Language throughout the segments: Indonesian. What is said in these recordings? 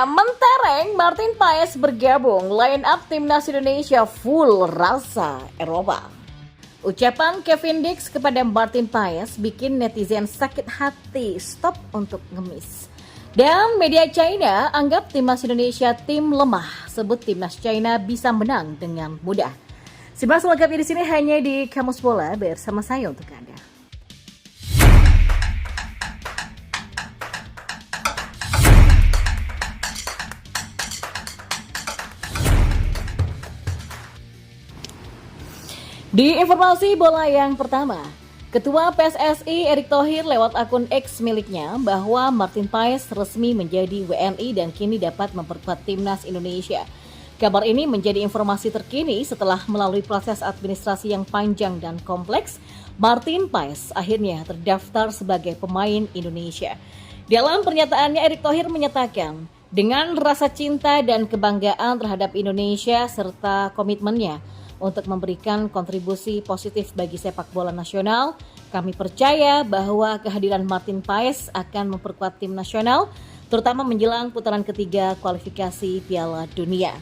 mentereng Martin Paes bergabung, line up Timnas Indonesia full rasa Eropa. Ucapan Kevin Dix kepada Martin Paes bikin netizen sakit hati, stop untuk ngemis. Dan media China anggap Timnas Indonesia tim lemah, sebut Timnas China bisa menang dengan mudah. Simak selengkapnya di sini hanya di Kamus Bola bersama saya untuk Anda. Di informasi bola yang pertama, Ketua PSSI Erick Thohir lewat akun X miliknya bahwa Martin Paes resmi menjadi WNI dan kini dapat memperkuat Timnas Indonesia. Kabar ini menjadi informasi terkini setelah melalui proses administrasi yang panjang dan kompleks, Martin Paes akhirnya terdaftar sebagai pemain Indonesia. Dalam pernyataannya, Erick Thohir menyatakan, dengan rasa cinta dan kebanggaan terhadap Indonesia serta komitmennya untuk memberikan kontribusi positif bagi sepak bola nasional, kami percaya bahwa kehadiran Martin Paes akan memperkuat tim nasional, terutama menjelang putaran ketiga kualifikasi Piala Dunia.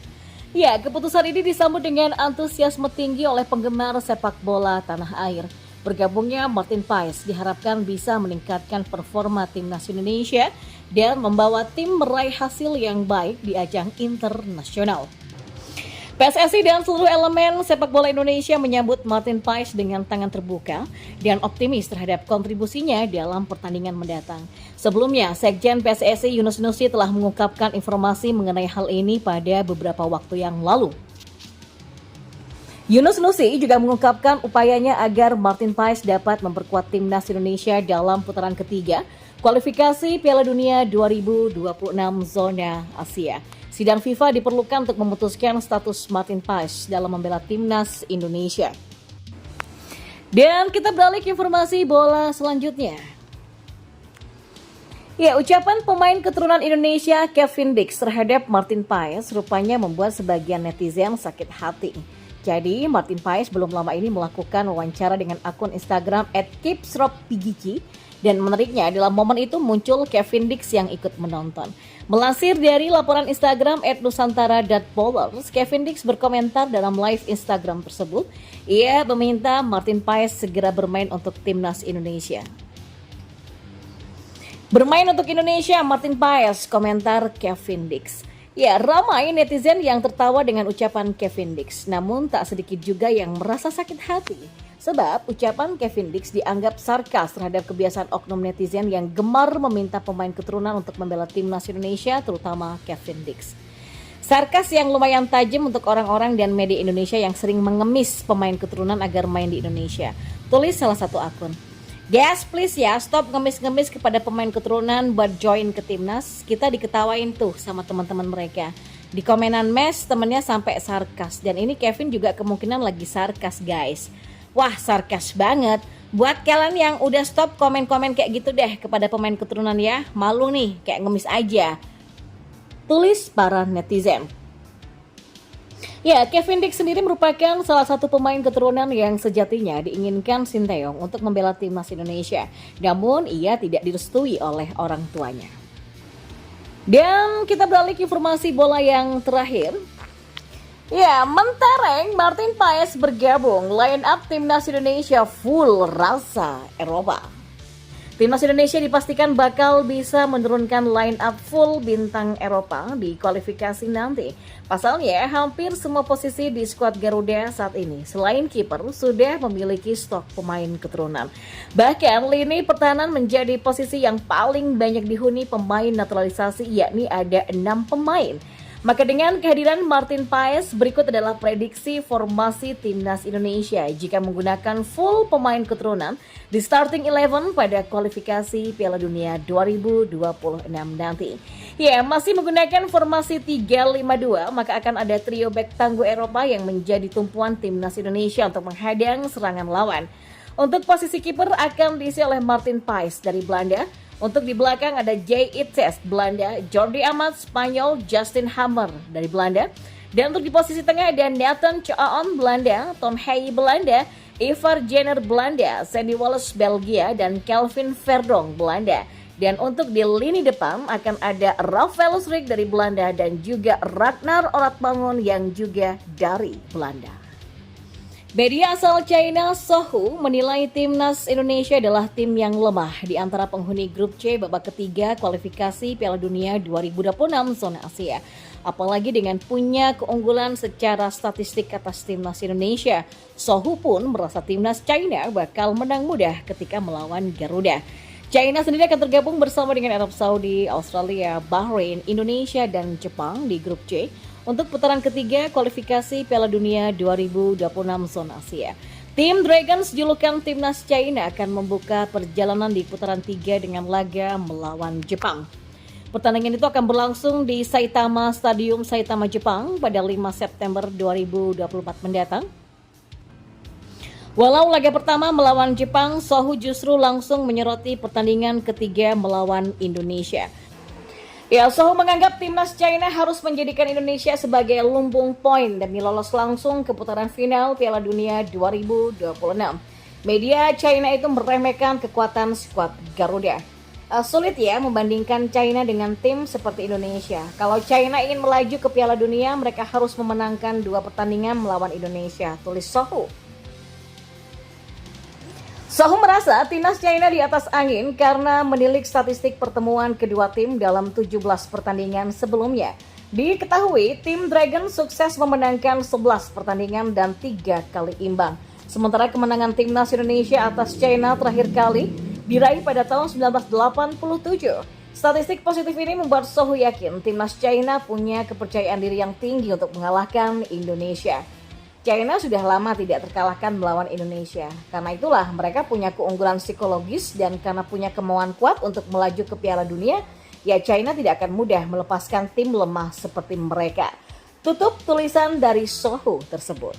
Ya, keputusan ini disambut dengan antusiasme tinggi oleh penggemar sepak bola tanah air. Bergabungnya Martin Paes diharapkan bisa meningkatkan performa timnas Indonesia dan membawa tim meraih hasil yang baik di ajang internasional. PSSI dan seluruh elemen sepak bola Indonesia menyambut Martin Paes dengan tangan terbuka dan optimis terhadap kontribusinya dalam pertandingan mendatang. Sebelumnya, Sekjen PSSI Yunus Nusi telah mengungkapkan informasi mengenai hal ini pada beberapa waktu yang lalu. Yunus Nusi juga mengungkapkan upayanya agar Martin Paes dapat memperkuat timnas Indonesia dalam putaran ketiga kualifikasi Piala Dunia 2026 zona Asia. Sidang FIFA diperlukan untuk memutuskan status Martin Paes dalam membela timnas Indonesia. Dan kita beralih ke informasi bola selanjutnya. Ya, ucapan pemain keturunan Indonesia Kevin Dix terhadap Martin Paes rupanya membuat sebagian netizen sakit hati. Jadi, Martin Paes belum lama ini melakukan wawancara dengan akun Instagram @kipsroppigici. Dan menariknya, dalam momen itu muncul Kevin Dix yang ikut menonton. Melansir dari laporan Instagram @nusantara.bowlers, Kevin Dix berkomentar dalam live Instagram tersebut. Ia meminta Martin Paes segera bermain untuk timnas Indonesia. Bermain untuk Indonesia, Martin Paes, komentar Kevin Dix. Ya, ramai netizen yang tertawa dengan ucapan Kevin Dix. Namun tak sedikit juga yang merasa sakit hati. Sebab ucapan Kevin Dix dianggap sarkas terhadap kebiasaan oknum netizen yang gemar meminta pemain keturunan untuk membela timnas Indonesia, terutama Kevin Dix. Sarkas yang lumayan tajam untuk orang-orang dan media Indonesia yang sering mengemis pemain keturunan agar main di Indonesia. Tulis salah satu akun. Guys, please ya, stop ngemis-ngemis kepada pemain keturunan buat join ke timnas. Kita diketawain tuh sama teman-teman mereka. Di komenan mes temennya sampai sarkas. Dan ini Kevin juga kemungkinan lagi sarkas, guys. Wah, sarkas banget. Buat kalian yang udah stop komen-komen kayak gitu deh kepada pemain keturunan ya. Malu nih, kayak ngemis aja. Tulis para netizen. Ya, Kevin Dix sendiri merupakan salah satu pemain keturunan yang sejatinya diinginkan Sinteyong untuk membela timnas Indonesia. Namun, ia tidak direstui oleh orang tuanya. Dan kita beralih ke informasi bola yang terakhir. Ya, mentereng Martin Paes bergabung, line up Timnas Indonesia full rasa Eropa. Timnas Indonesia dipastikan bakal bisa menurunkan line up full bintang Eropa di kualifikasi nanti. Pasalnya, hampir semua posisi di skuad Garuda saat ini, selain kiper, sudah memiliki stok pemain keturunan. Bahkan, lini pertahanan menjadi posisi yang paling banyak dihuni pemain naturalisasi, yakni ada 6 pemain. Maka dengan kehadiran Martin Paes, berikut adalah prediksi formasi timnas Indonesia jika menggunakan full pemain keturunan di starting 11 pada kualifikasi Piala Dunia 2026 nanti. Ya, masih menggunakan formasi 3-5-2, maka akan ada trio bek tangguh Eropa yang menjadi tumpuan timnas Indonesia untuk menghadang serangan lawan. Untuk posisi kiper akan diisi oleh Martin Paes dari Belanda. Untuk di belakang ada Jay Itzes Belanda, Jordi Amat Spanyol, Justin Hammer dari Belanda. Dan untuk di posisi tengah ada Nathan Choaon Belanda, Tom Hey Belanda, Ivar Jenner Belanda, Sandy Wallace Belgia, dan Kelvin Verdonk Belanda. Dan untuk di lini depan akan ada Rafael Struijk dari Belanda dan juga Ragnar Oratmangun yang juga dari Belanda. Media asal China Sohu menilai timnas Indonesia adalah tim yang lemah di antara penghuni grup C babak ketiga kualifikasi Piala Dunia 2026 zona Asia. Apalagi dengan punya keunggulan secara statistik atas timnas Indonesia, Sohu pun merasa timnas China bakal menang mudah ketika melawan Garuda. China sendiri akan tergabung bersama dengan Arab Saudi, Australia, Bahrain, Indonesia, dan Jepang di grup C untuk putaran ketiga kualifikasi Piala Dunia 2026 zona Asia. Tim Dragons julukan timnas China akan membuka perjalanan di putaran 3 dengan laga melawan Jepang. Pertandingan itu akan berlangsung di Saitama Stadium Saitama, Jepang pada 5 September 2024 mendatang. Walau laga pertama melawan Jepang, Sohu justru langsung menyoroti pertandingan ketiga melawan Indonesia. Ya, Sohu menganggap timnas China harus menjadikan Indonesia sebagai lumbung poin demi lolos langsung ke putaran final Piala Dunia 2026. Media China itu meremehkan kekuatan skuad Garuda. Sulit ya membandingkan China dengan tim seperti Indonesia. Kalau China ingin melaju ke Piala Dunia, mereka harus memenangkan 2 pertandingan melawan Indonesia, tulis Sohu. Sohu merasa timnas China di atas angin karena menilik statistik pertemuan kedua tim dalam 17 pertandingan sebelumnya. Diketahui tim Dragon sukses memenangkan 11 pertandingan dan 3 kali imbang. Sementara kemenangan timnas Indonesia atas China terakhir kali diraih pada tahun 1987. Statistik positif ini membuat Sohu yakin timnas China punya kepercayaan diri yang tinggi untuk mengalahkan Indonesia. China sudah lama tidak terkalahkan melawan Indonesia. Karena itulah mereka punya keunggulan psikologis dan karena punya kemauan kuat untuk melaju ke Piala Dunia, ya China tidak akan mudah melepaskan tim lemah seperti mereka. Tutup tulisan dari Sohu tersebut.